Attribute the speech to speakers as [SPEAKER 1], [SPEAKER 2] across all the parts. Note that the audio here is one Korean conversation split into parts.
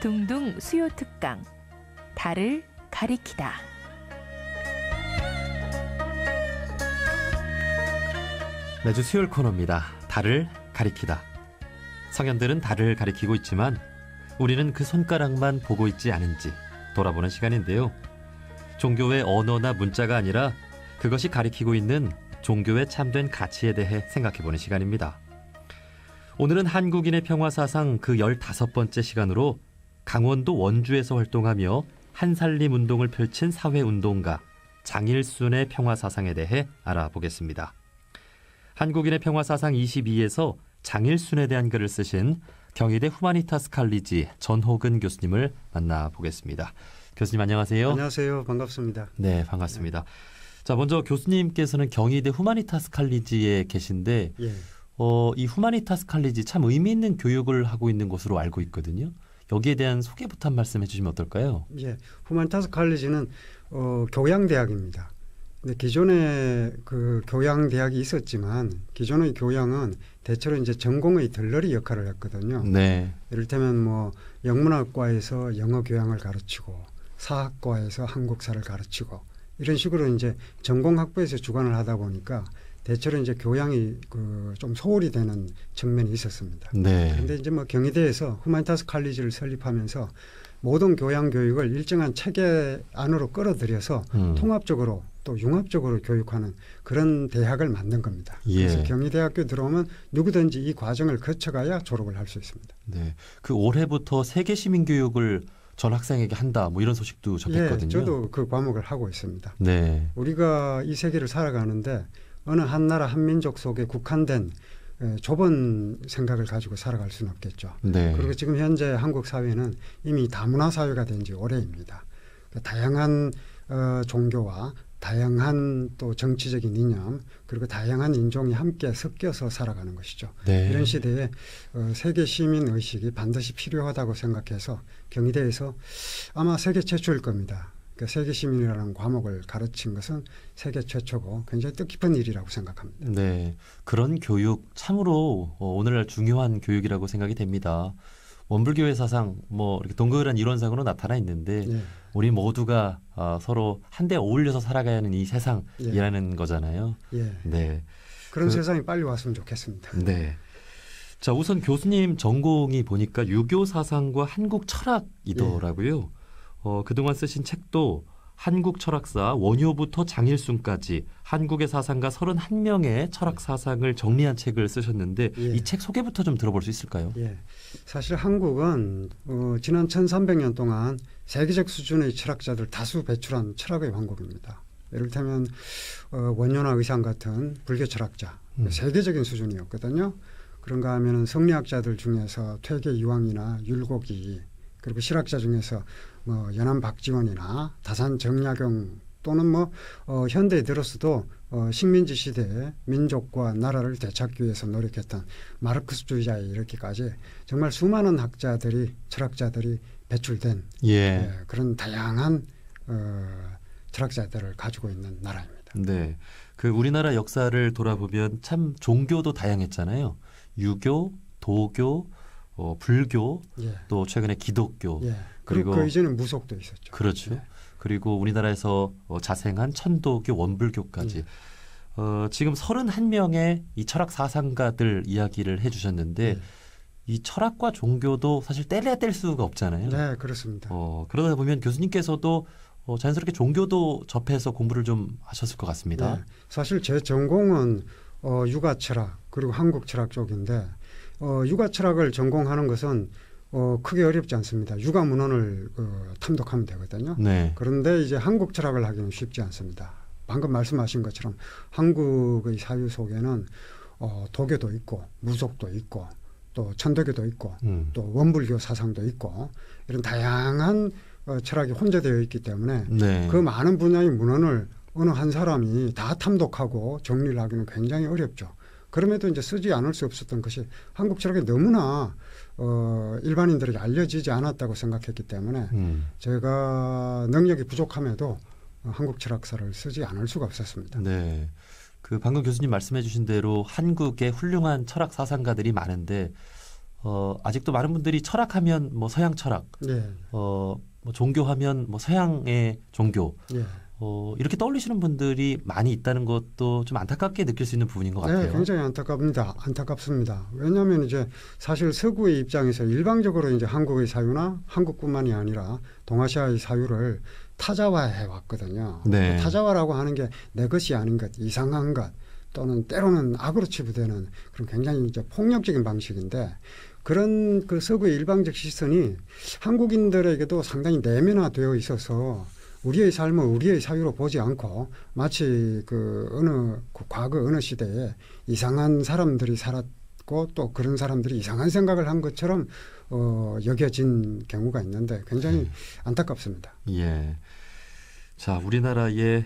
[SPEAKER 1] 둥둥 수요 특강 달을 가리키다.
[SPEAKER 2] 매주 수요일 코너입니다. 달을 가리키다. 성현들은 달을 가리키고 있지만 우리는 그 손가락만 보고 있지 않은지 돌아보는 시간인데요. 종교의 언어나 문자가 아니라 그것이 가리키고 있는 종교의 참된 가치에 대해 생각해보는 시간입니다. 오늘은 한국인의 평화사상 그 15번째 시간으로 강원도 원주에서 활동하며 한살림 운동을 펼친 사회운동가 장일순의 평화사상에 대해 알아보겠습니다. 한국인의 평화사상 22에서 장일순에 대한 글을 쓰신 경희대 후마니타스 칼리지 전호근 교수님을 만나보겠습니다. 교수님 안녕하세요.
[SPEAKER 3] 안녕하세요. 반갑습니다.
[SPEAKER 2] 네, 반갑습니다. 자, 먼저 교수님께서는 경희대 후마니타스 칼리지에 계신데
[SPEAKER 3] 예.
[SPEAKER 2] 이 후마니타스 칼리지 참 의미 있는 교육을 하고 있는 곳으로 알고 있거든요. 여기에 대한 소개부터 한 말씀 해주시면 어떨까요?
[SPEAKER 3] 예. 후마니타스 칼리지는 교양대학입니다. 근데 기존에 그 교양대학이 있었지만 기존의 교양은 대체로 이제 전공의 덜러리 역할을 했거든요.
[SPEAKER 2] 네.
[SPEAKER 3] 이를테면 뭐 영문학과에서 영어 교양을 가르치고 사학과에서 한국사를 가르치고 이런 식으로 이제 전공 학부에서 주관을 하다 보니까 대체로 이제 교양이 좀 소홀히 되는 측면이 있었습니다.
[SPEAKER 2] 네.
[SPEAKER 3] 그런데 이제 뭐 경희대에서 후마니타스 칼리지를 설립하면서 모든 교양 교육을 일정한 체계 안으로 끌어들여서 통합적으로 또 융합적으로 교육하는 그런 대학을 만든 겁니다.
[SPEAKER 2] 예.
[SPEAKER 3] 그래서 경희대학교 들어오면 누구든지 이 과정을 거쳐가야 졸업을 할 수 있습니다.
[SPEAKER 2] 네. 그 올해부터 세계 시민 교육을 전 학생에게 한다. 뭐 이런 소식도 접했거든요.
[SPEAKER 3] 예, 저도 그 과목을 하고 있습니다.
[SPEAKER 2] 네.
[SPEAKER 3] 우리가 이 세계를 살아가는데 어느 한 나라 한 민족 속에 국한된 좁은 생각을 가지고 살아갈 수는 없겠죠.
[SPEAKER 2] 네.
[SPEAKER 3] 그리고 지금 현재 한국 사회는 이미 다문화 사회가 된 지 오래입니다. 그러니까 다양한 종교와 다양한 또 정치적인 이념 그리고 다양한 인종이 함께 섞여서 살아가는 것이죠.
[SPEAKER 2] 네.
[SPEAKER 3] 이런 시대에 세계 시민 의식이 반드시 필요하다고 생각해서 경희대에서 아마 세계 최초일 겁니다. 세계 시민이라는 과목을 가르친 것은 세계 최초고 굉장히 뜻깊은 일이라고 생각합니다.
[SPEAKER 2] 네, 그런 교육 참으로 오늘날 중요한 교육이라고 생각이 됩니다. 원불교의 사상 뭐 이렇게 동그란 이론상으로 나타나 있는데
[SPEAKER 3] 예.
[SPEAKER 2] 우리 모두가 서로 한데 어울려서 살아가야 하는 이 세상이라는 거잖아요.
[SPEAKER 3] 예.
[SPEAKER 2] 네,
[SPEAKER 3] 그런 세상이 빨리 왔으면 좋겠습니다.
[SPEAKER 2] 네. 자, 우선 교수님 전공이 보니까 유교 사상과 한국 철학이더라고요. 그동안 쓰신 책도 한국 철학사 원효부터 장일순까지 한국의 사상가 31명의 철학 사상을 정리한 책을 쓰셨는데
[SPEAKER 3] 예.
[SPEAKER 2] 이 책 소개부터 좀 들어볼 수 있을까요?
[SPEAKER 3] 예. 사실 한국은 지난 1300년 동안 세계적 수준의 철학자들 다수 배출한 철학의 왕국입니다. 이를테면 원효나 의상 같은 불교 철학자 세계적인 수준이었거든요. 그런가 하면 성리학자들 중에서 퇴계 이황이나 율곡이 그리고 실학자 중에서 뭐 연암 박지원이나 다산 정약용 또는 현대에 들어서도 식민지 시대에 민족과 나라를 되찾기 위해서 노력했던 마르크스주의자에 이렇게까지 정말 수많은 학자들이 철학자들이 배출된
[SPEAKER 2] 예.
[SPEAKER 3] 그런 다양한 철학자들을 가지고 있는 나라입니다.
[SPEAKER 2] 네, 그 우리나라 역사를 돌아보면 참 종교도 다양했잖아요. 유교, 도교, 불교,
[SPEAKER 3] 예.
[SPEAKER 2] 또 최근에 기독교.
[SPEAKER 3] 예.
[SPEAKER 2] 그리고
[SPEAKER 3] 그 이전에 무속도 있었죠.
[SPEAKER 2] 그렇죠.
[SPEAKER 3] 예.
[SPEAKER 2] 그리고 우리나라에서 자생한 천도교, 원불교까지 지금 31명의 이 철학 사상가들 이야기를 해주셨는데 이 철학과 종교도 사실 떼려야 뗄 수가 없잖아요.
[SPEAKER 3] 네, 그렇습니다.
[SPEAKER 2] 그러다 보면 교수님께서도 자연스럽게 종교도 접해서 공부를 좀 하셨을 것 같습니다.
[SPEAKER 3] 네, 사실 제 전공은 육아철학 그리고 한국철학 쪽인데 육아철학을 전공하는 것은 크게 어렵지 않습니다. 육아 문헌을 탐독하면 되거든요.
[SPEAKER 2] 네.
[SPEAKER 3] 그런데 이제 한국 철학을 하기는 쉽지 않습니다. 방금 말씀하신 것처럼 한국의 사유 속에는 도교도 있고 무속도 있고 또 천도교도 있고 또 원불교 사상도 있고 이런 다양한 철학이 혼재되어 있기 때문에
[SPEAKER 2] 네.
[SPEAKER 3] 그 많은 분야의 문헌을 어느 한 사람이 다 탐독하고 정리를 하기는 굉장히 어렵죠. 그럼에도 이제 쓰지 않을 수 없었던 것이 한국 철학이 너무나 일반인들에게 알려지지 않았다고 생각했기 때문에 제가 능력이 부족함에도 한국 철학사를 쓰지 않을 수가 없었습니다.
[SPEAKER 2] 네, 그 방금 교수님 말씀해 주신 대로 한국에 훌륭한 철학 사상가들이 많은데 아직도 많은 분들이 철학하면 뭐 서양 철학,
[SPEAKER 3] 예.
[SPEAKER 2] 뭐 종교하면 뭐 서양의 종교,
[SPEAKER 3] 예.
[SPEAKER 2] 이렇게 떠올리시는 분들이 많이 있다는 것도 좀 안타깝게 느낄 수 있는 부분인 것 같아요.
[SPEAKER 3] 네, 굉장히 안타깝습니다. 왜냐하면 이제 사실 서구의 입장에서 일방적으로 이제 한국의 사유나 한국뿐만이 아니라 동아시아의 사유를 타자화해 왔거든요.
[SPEAKER 2] 네.
[SPEAKER 3] 타자화라고 하는 게 내 것이 아닌 것, 이상한 것, 또는 때로는 악으로 치부되는 그런 굉장히 이제 폭력적인 방식인데, 그런 그 서구의 일방적 시선이 한국인들에게도 상당히 내면화되어 있어서 우리의 삶을 우리의 사유로 보지 않고 마치 그 과거 어느 시대에 이상한 사람들이 살았고 또 그런 사람들이 이상한 생각을 한 것처럼 여겨진 경우가 있는데 굉장히 안타깝습니다.
[SPEAKER 2] 예. 자, 우리나라의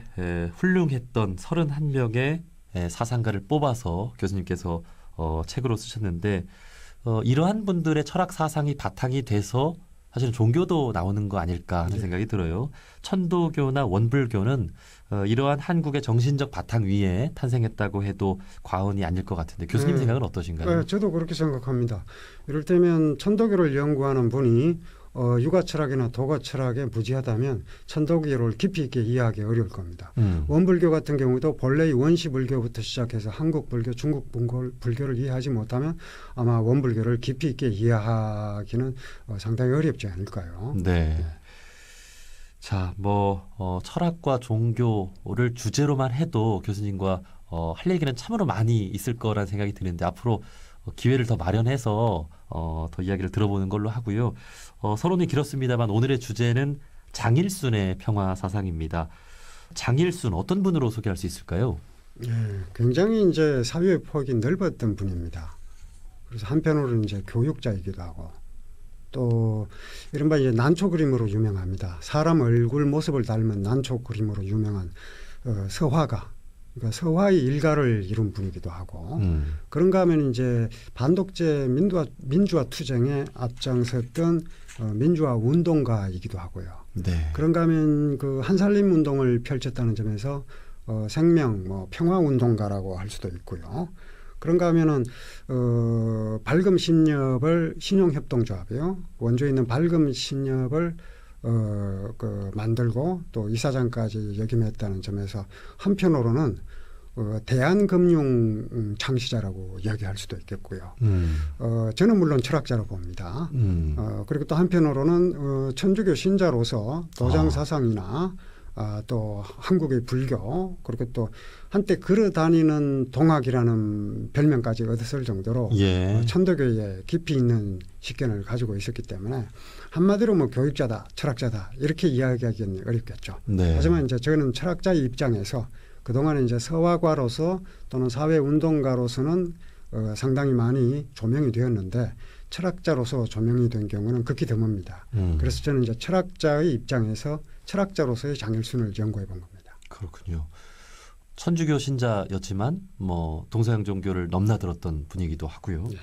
[SPEAKER 2] 훌륭했던 31명의 사상가를 뽑아서 교수님께서 책으로 쓰셨는데, 이러한 분들의 철학 사상이 바탕이 돼서 사실은 종교도 나오는 거 아닐까 하는 생각이 들어요. 천도교나 원불교는 이러한 한국의 정신적 바탕 위에 탄생했다고 해도 과언이 아닐 것 같은데 교수님 생각은 어떠신가요?
[SPEAKER 3] 네, 저도 그렇게 생각합니다. 이럴 때면 천도교를 연구하는 분이 육아철학이나 도가철학에 무지하다면 천도교를 깊이 있게 이해하기 어려울 겁니다. 원불교 같은 경우도 본래의 원시불교부터 시작해서 한국불교, 중국불교를 이해하지 못하면 아마 원불교를 깊이 있게 이해하기는 상당히 어렵지 않을까요?
[SPEAKER 2] 네. 자, 철학과 종교를 주제로만 해도 교수님과 할 얘기는 참으로 많이 있을 거란 생각이 드는데 앞으로 기회를 더 마련해서 더 이야기를 들어보는 걸로 하고요. 서론이 길었습니다만 오늘의 주제는 장일순의 평화 사상입니다. 장일순 어떤 분으로 소개할 수 있을까요?
[SPEAKER 3] 네, 굉장히 이제 사유의 폭이 넓었던 분입니다. 그래서 한편으로는 이제 교육자이기도 하고 또 이른바 이제 난초 그림으로 유명합니다. 사람 얼굴 모습을 닮은 난초 그림으로 유명한 서화가. 그러니까 서화의 일가를 이룬 분이기도 하고 그런가 하면 이제 반독재 민주화 투쟁에 앞장섰던 민주화 운동가이기도 하고요.
[SPEAKER 2] 네.
[SPEAKER 3] 그런가 하면 그 한살림 운동을 펼쳤다는 점에서 생명 평화 운동가라고 할 수도 있고요. 그런가 하면은 밝음 신협을 신용협동조합이요. 원주에 있는 밝음 신협을 만들고 또 이사장까지 역임했다는 점에서 한편으로는 대한금융 창시자라고 이야기할 수도 있겠고요. 저는 물론 철학자로 봅니다. 그리고 또 한편으로는 천주교 신자로서 도장 사상이나 또 한국의 불교 그리고 또 한때 걸어다니는 동학이라는 별명까지 얻었을 정도로 천도교에 깊이 있는 식견을 가지고 있었기 때문에 한마디로 교육자다, 철학자다 이렇게 이야기하기는 어렵겠죠.
[SPEAKER 2] 네.
[SPEAKER 3] 하지만 이제 저는 철학자의 입장에서 그동안 이제 서화가로서 또는 사회운동가로서는 상당히 많이 조명이 되었는데 철학자로서 조명이 된 경우는 극히 드뭅니다. 그래서 저는 이제 철학자의 입장에서 철학자로서의 장일순을 연구해 본 겁니다.
[SPEAKER 2] 그렇군요. 천주교 신자였지만 동서양 종교를 넘나들었던 분이기도 하고요. 네.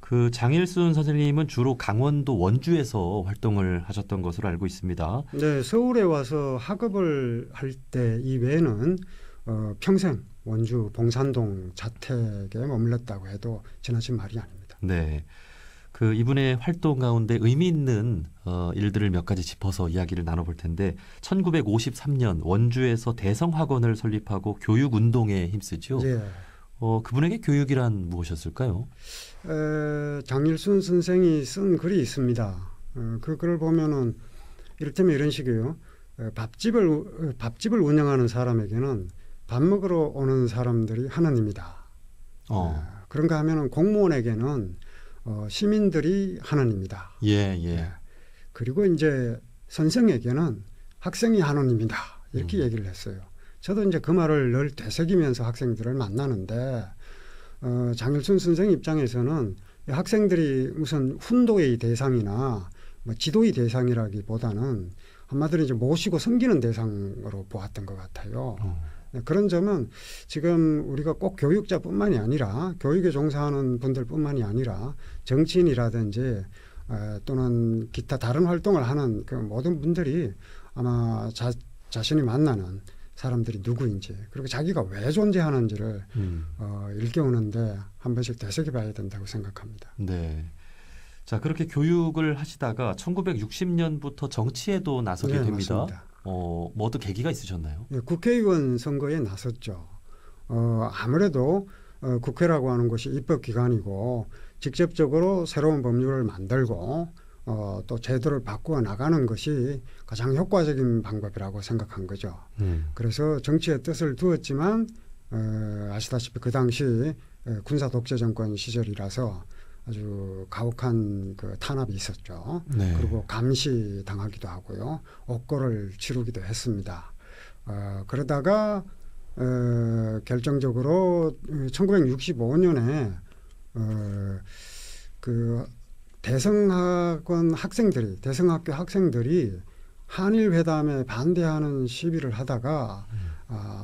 [SPEAKER 2] 그 장일순 선생님은 주로 강원도 원주에서 활동을 하셨던 것으로 알고 있습니다.
[SPEAKER 3] 네, 서울에 와서 학업을 할 때 이외에는 평생 원주 봉산동 자택에 머물렀다고 해도 지나친 말이 아닙니다.
[SPEAKER 2] 네. 그 이분의 활동 가운데 의미 있는 일들을 몇 가지 짚어서 이야기를 나눠볼 텐데 1953년 원주에서 대성학원을 설립하고 교육운동에 힘쓰죠.
[SPEAKER 3] 예.
[SPEAKER 2] 그분에게 교육이란 무엇이었을까요?
[SPEAKER 3] 장일순 선생이 쓴 글이 있습니다. 그 글을 보면은 이를테면 이런 식이에요. 밥집을 운영하는 사람에게는 밥 먹으러 오는 사람들이 하나님이다. 그런가 하면은 공무원에게는 시민들이 하나님이다.
[SPEAKER 2] 예.
[SPEAKER 3] 그리고 이제 선생에게는 학생이 하나님이다. 이렇게 얘기를 했어요. 저도 이제 그 말을 늘 되새기면서 학생들을 만나는데 장일순 선생 입장에서는 학생들이 무슨 훈도의 대상이나 지도의 대상이라기보다는 한마디로 이제 모시고 섬기는 대상으로 보았던 것 같아요. 그런 점은 지금 우리가 꼭 교육자뿐만이 아니라 교육에 종사하는 분들뿐만이 아니라 정치인이라든지 또는 기타 다른 활동을 하는 그 모든 분들이 아마 자신이 만나는 사람들이 누구인지 그리고 자기가 왜 존재하는지를 일깨우는데 한 번씩 되새겨봐야 된다고 생각합니다.
[SPEAKER 2] 네. 자, 그렇게 교육을 하시다가 1960년부터 정치에도 나서게
[SPEAKER 3] 네,
[SPEAKER 2] 됩니다.
[SPEAKER 3] 맞습니다.
[SPEAKER 2] 뭐 어떤 계기가 있으셨나요?
[SPEAKER 3] 예, 국회의원 선거에 나섰죠. 아무래도 국회라고 하는 것이 입법기관이고 직접적으로 새로운 법률을 만들고 또 제도를 바꾸어 나가는 것이 가장 효과적인 방법이라고 생각한 거죠. 그래서 정치에 뜻을 두었지만 아시다시피 그 당시 군사 독재 정권 시절이라서 아주 가혹한 그 탄압이 있었죠.
[SPEAKER 2] 네.
[SPEAKER 3] 그리고 감시 당하기도 하고요. 옥고를 치르기도 했습니다. 그러다가 결정적으로 1965년에 그 대성학교 학생들이 한일 회담에 반대하는 시위를 하다가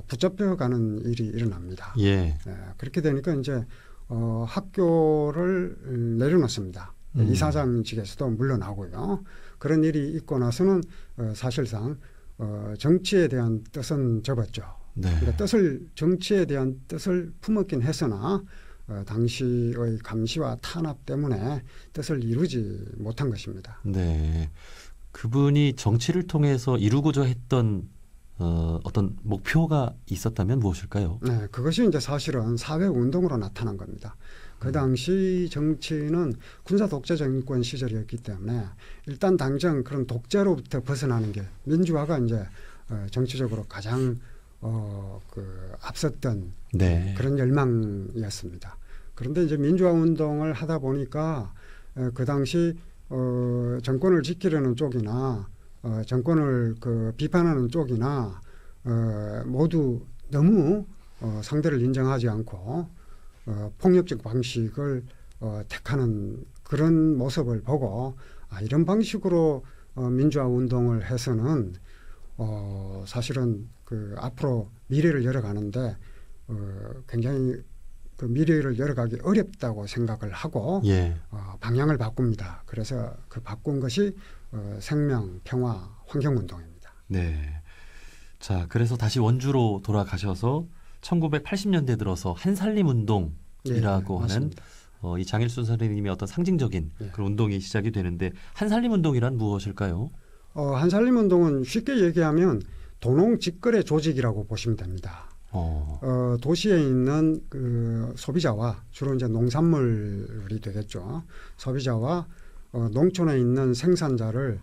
[SPEAKER 3] 붙잡혀가는 일이 일어납니다.
[SPEAKER 2] 예.
[SPEAKER 3] 그렇게 되니까 이제 학교를 내려놓습니다. 이사장직에서도 물러나고요. 그런 일이 있고 나서는 사실상 정치에 대한 뜻은 접었죠.
[SPEAKER 2] 네.
[SPEAKER 3] 그러니까 정치에 대한 뜻을 품었긴 했으나 당시의 감시와 탄압 때문에 뜻을 이루지 못한 것입니다.
[SPEAKER 2] 네. 그분이 정치를 통해서 이루고자 했던 어떤 목표가 있었다면 무엇일까요?
[SPEAKER 3] 네, 그것이 이제 사실은 사회 운동으로 나타난 겁니다. 그 당시 정치는 군사 독재 정권 시절이었기 때문에 일단 당장 그런 독재로부터 벗어나는 게 민주화가 이제 정치적으로 가장 앞섰던
[SPEAKER 2] 네.
[SPEAKER 3] 그런 열망이었습니다. 그런데 이제 민주화 운동을 하다 보니까 그 당시 정권을 지키려는 쪽이나 정권을 비판하는 쪽이나 모두 너무 상대를 인정하지 않고 폭력적 방식을 택하는 그런 모습을 보고 이런 방식으로 민주화 운동을 해서는 사실은 앞으로 미래를 열어가는데 굉장히 그 미래를 열어가기 어렵다고 생각을 하고
[SPEAKER 2] 예.
[SPEAKER 3] 방향을 바꿉니다. 그래서 그 바꾼 것이 생명, 평화, 환경운동입니다.
[SPEAKER 2] 네. 자, 그래서 다시 원주로 돌아가셔서 1980년대 들어서 한살림운동이라고 하는 이 장일순 선생님의 어떤 상징적인 그런 운동이 시작이 되는데 한살림운동이란 무엇일까요?
[SPEAKER 3] 한살림운동은 쉽게 얘기하면 도농직거래 조직이라고 보시면 됩니다. 도시에 있는 그 소비자와 주로 이제 농산물이 되겠죠. 소비자와 농촌에 있는 생산자를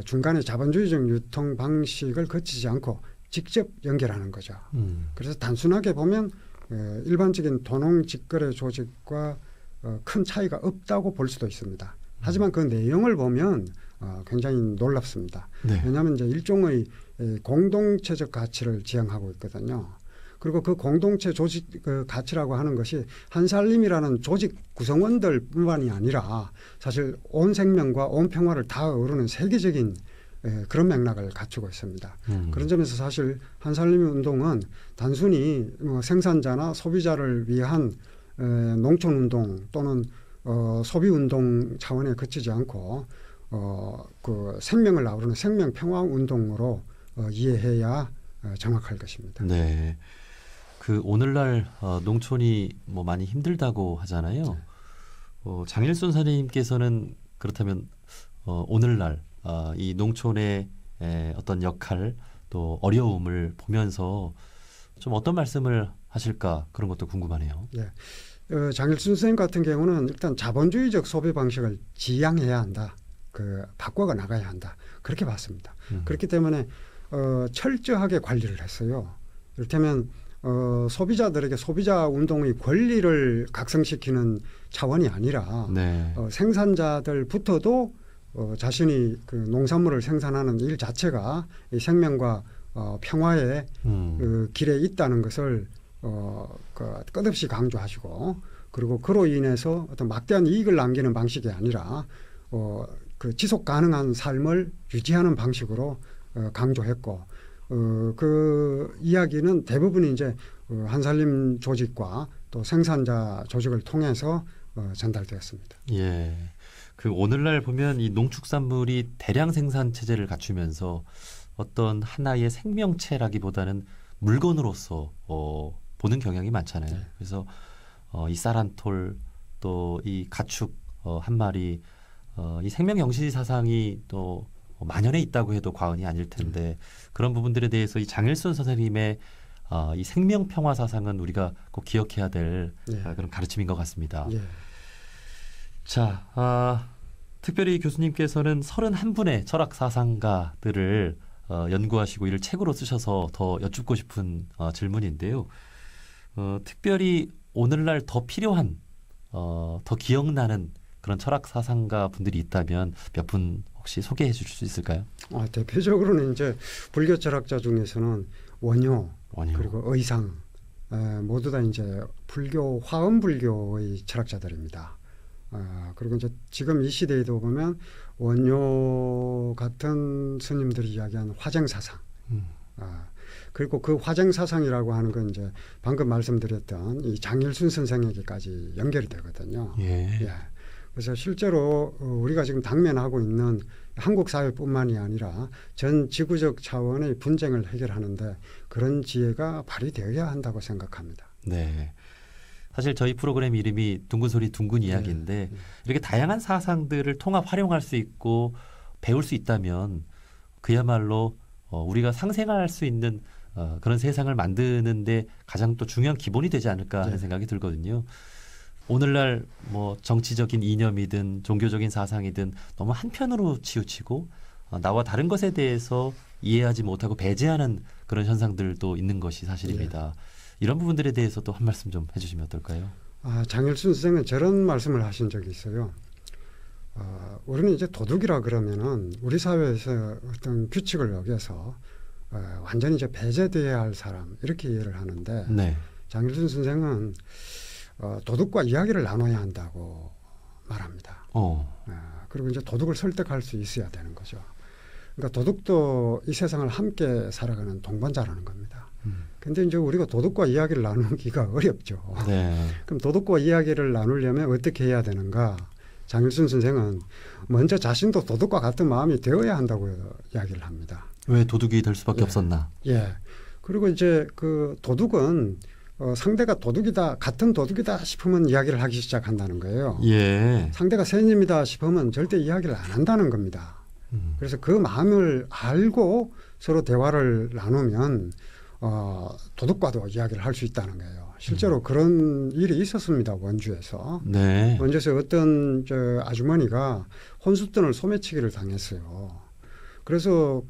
[SPEAKER 3] 중간에 자본주의적 유통 방식을 거치지 않고 직접 연결하는 거죠. 그래서 단순하게 보면 일반적인 도농직거래 조직과 큰 차이가 없다고 볼 수도 있습니다. 하지만 그 내용을 보면 굉장히 놀랍습니다.
[SPEAKER 2] 네.
[SPEAKER 3] 왜냐하면 이제 일종의 공동체적 가치를 지향하고 있거든요. 그리고 그 공동체 조직 가치라고 하는 것이 한살림이라는 조직 구성원들뿐만이 아니라 사실 온 생명과 온 평화를 다 어우르는 세계적인 그런 맥락을 갖추고 있습니다. 그런 점에서 사실 한살림 운동은 단순히 생산자나 소비자를 위한 농촌 운동 또는 소비 운동 차원에 그치지 않고 그 생명을 아우르는 생명 평화 운동으로 이해해야 정확할 것입니다.
[SPEAKER 2] 네. 그 오늘날 농촌이 뭐 많이 힘들다고 하잖아요.
[SPEAKER 3] 네.
[SPEAKER 2] 장일순 선생님께서는 그렇다면 오늘날 이 농촌의 어떤 역할 또 어려움을 보면서 좀 어떤 말씀을 하실까 그런 것도 궁금하네요.
[SPEAKER 3] 네. 장일순 선생님 같은 경우는 일단 자본주의적 소비 방식을 지향해야 한다. 바꿔가 나가야 한다. 그렇게 봤습니다. 그렇기 때문에 철저하게 관리를 했어요. 이를테면 소비자들에게 소비자 운동의 권리를 각성시키는 차원이 아니라
[SPEAKER 2] 네.
[SPEAKER 3] 생산자들부터도 자신이 그 농산물을 생산하는 일 자체가 이 생명과 평화의 그 길에 있다는 것을 끝없이 강조하시고 그리고 그로 인해서 어떤 막대한 이익을 남기는 방식이 아니라 그 지속 가능한 삶을 유지하는 방식으로 강조했고 그 이야기는 대부분이 이제 한살림 조직과 또 생산자 조직을 통해서 전달되었습니다.
[SPEAKER 2] 예. 그 오늘날 보면 이 농축산물이 대량 생산 체제를 갖추면서 어떤 하나의 생명체라기보다는 물건으로서 보는 경향이 많잖아요.
[SPEAKER 3] 네.
[SPEAKER 2] 그래서 이 쌀 한 톨 또 이 가축 한 마리 이 생명경시 사상이 또 만연해 있다고 해도 과언이 아닐 텐데 그런 부분들에 대해서 이 장일순 선생님의 이 생명평화 사상은 우리가 꼭 기억해야 될
[SPEAKER 3] 예.
[SPEAKER 2] 그런 가르침인 것 같습니다.
[SPEAKER 3] 예.
[SPEAKER 2] 자, 특별히 교수님께서는 31분의 철학 사상가들을 연구하시고 이를 책으로 쓰셔서 더 여쭙고 싶은 질문인데요. 특별히 오늘날 더 필요한 더 기억나는 그런 철학 사상가 분들이 있다면 몇 분 혹시 소개해 주실 수 있을까요?
[SPEAKER 3] 대표적으로는 이제 불교 철학자 중에서는 원효, 그리고 의상 모두 다 이제 불교 화엄 불교의 철학자들입니다. 그리고 이제 지금 이 시대에도 보면 원효 같은 스님들이 이야기한 화쟁 사상. 그리고 그 화쟁 사상이라고 하는 건 이제 방금 말씀드렸던 이 장일순 선생에게까지 연결이 되거든요.
[SPEAKER 2] 예.
[SPEAKER 3] 그래서 실제로 우리가 지금 당면하고 있는 한국 사회뿐만이 아니라 전 지구적 차원의 분쟁을 해결하는데 그런 지혜가 발휘되어야 한다고 생각합니다.
[SPEAKER 2] 네. 사실 저희 프로그램 이름이 둥근 소리 둥근 이야기인데 이렇게 다양한 사상들을 통합 활용할 수 있고 배울 수 있다면 그야말로 우리가 상생할 수 있는 그런 세상을 만드는데 가장 또 중요한 기본이 되지 않을까 하는 생각이 들거든요. 오늘날 뭐 정치적인 이념이든 종교적인 사상이든 너무 한편으로 치우치고 나와 다른 것에 대해서 이해하지 못하고 배제하는 그런 현상들도 있는 것이 사실입니다. 이런 부분들에 대해서도 한 말씀 좀 해주시면 어떨까요?
[SPEAKER 3] 장일순 선생은 저런 말씀을 하신 적이 있어요. 우리는 이제 도둑이라 그러면은 우리 사회에서 어떤 규칙을 어겨서 완전히 이제 배제돼야 할 사람 이렇게 이해를 하는데
[SPEAKER 2] 네.
[SPEAKER 3] 장일순 선생은 도둑과 이야기를 나눠야 한다고 말합니다. 그리고 이제 도둑을 설득할 수 있어야 되는 거죠. 그러니까 도둑도 이 세상을 함께 살아가는 동반자라는 겁니다. 근데 이제 우리가 도둑과 이야기를 나누기가 어렵죠.
[SPEAKER 2] 네.
[SPEAKER 3] 그럼 도둑과 이야기를 나누려면 어떻게 해야 되는가? 장일순 선생은 먼저 자신도 도둑과 같은 마음이 되어야 한다고 이야기를 합니다.
[SPEAKER 2] 왜 도둑이 될 수밖에 없었나?
[SPEAKER 3] 그리고 이제 그 도둑은 상대가 도둑이다, 같은 도둑이다 싶으면 이야기를 하기 시작한다는 거예요. 상대가 새님이다 싶으면 절대 이야기를 안 한다는 겁니다. 그래서 그 마음을 알고 서로 대화를 나누면 도둑과도 이야기를 할 수 있다는 거예요. 실제로 그런 일이 있었습니다. 원주에서.
[SPEAKER 2] 네.
[SPEAKER 3] 원주에서 어떤 아주머니가 혼숫돈을 소매치기를 당했어요. 그래서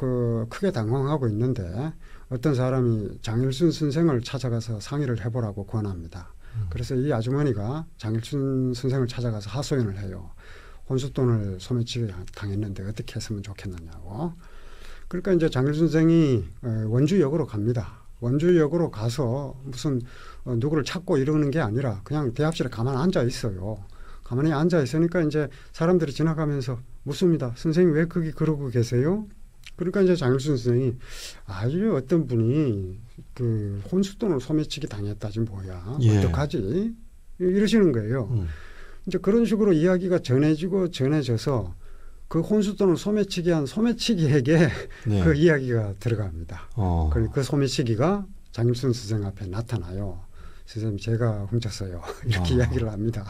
[SPEAKER 3] 크게 당황하고 있는데 어떤 사람이 장일순 선생을 찾아가서 상의를 해보라고 권합니다. 그래서 이 아주머니가 장일순 선생을 찾아가서 하소연을 해요. 혼숫돈을 소매치기 당했는데 어떻게 했으면 좋겠느냐고. 그러니까 이제 장일순 선생이 원주역으로 갑니다. 원주역으로 가서 무슨 누구를 찾고 이러는 게 아니라 그냥 대합실에 가만히 앉아 있어요. 가만히 앉아 있으니까 이제 사람들이 지나가면서 묻습니다. 선생님 왜 거기 그러고 계세요? 그러니까 이제 장일순 선생이 아주 어떤 분이 그 혼숫돈을 소매치기 당했다지 뭐야. 어떡하지? 이러시는 거예요. 이제 그런 식으로 이야기가 전해져서 그 혼숫돈을 소매치기한 소매치기에게 그 이야기가 들어갑니다. 그리고 그 소매치기가 장일순 선생 앞에 나타나요. 선생님 제가 훔쳤어요. 이렇게 이야기를 합니다.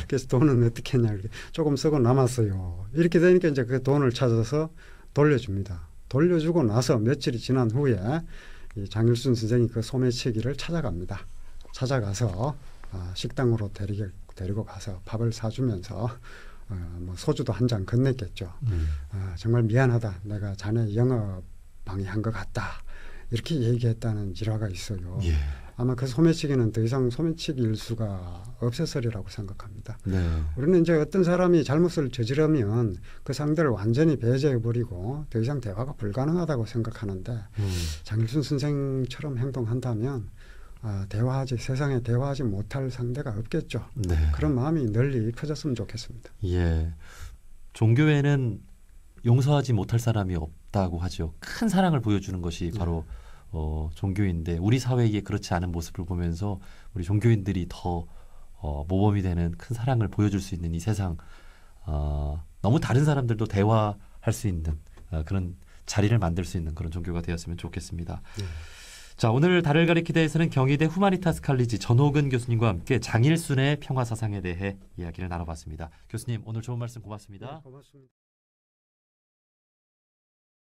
[SPEAKER 3] 그래서 돈은 어떻게 했냐. 조금 쓰고 남았어요. 이렇게 되니까 이제 그 돈을 찾아서 돌려줍니다. 돌려주고 나서 며칠이 지난 후에 이 장일순 선생이 그 소매치기를 찾아갑니다. 찾아가서 식당으로 데리고 가서 밥을 사주면서 뭐 소주도 한 잔 건넸겠죠. 정말 미안하다. 내가 자네 영업 방해한 것 같다. 이렇게 얘기했다는 일화가 있어요. 아마 그 소매치기는 더 이상 소매치기 일수가 없었으리라고 생각합니다. 우리는 이제 어떤 사람이 잘못을 저지르면 그 상대를 완전히 배제해버리고 더 이상 대화가 불가능하다고 생각하는데 장일순 선생처럼 행동한다면 세상에 대화하지 못할 상대가 없겠죠. 그런 마음이 널리 퍼졌으면 좋겠습니다.
[SPEAKER 2] 종교에는 용서하지 못할 사람이 없다고 하죠. 큰 사랑을 보여주는 것이 바로 종교인데 우리 사회에 그렇지 않은 모습을 보면서 우리 종교인들이 더 모범이 되는 큰 사랑을 보여줄 수 있는 이 세상 너무 다른 사람들도 대화할 수 있는 그런 자리를 만들 수 있는 그런 종교가 되었으면 좋겠습니다. 자, 오늘 달을 가리키다에서는 경희대 후마니타스 칼리지 전호근 교수님과 함께 장일순의 평화사상에 대해 이야기를 나눠봤습니다. 교수님, 오늘 좋은 말씀 고맙습니다.
[SPEAKER 3] 고맙습니다.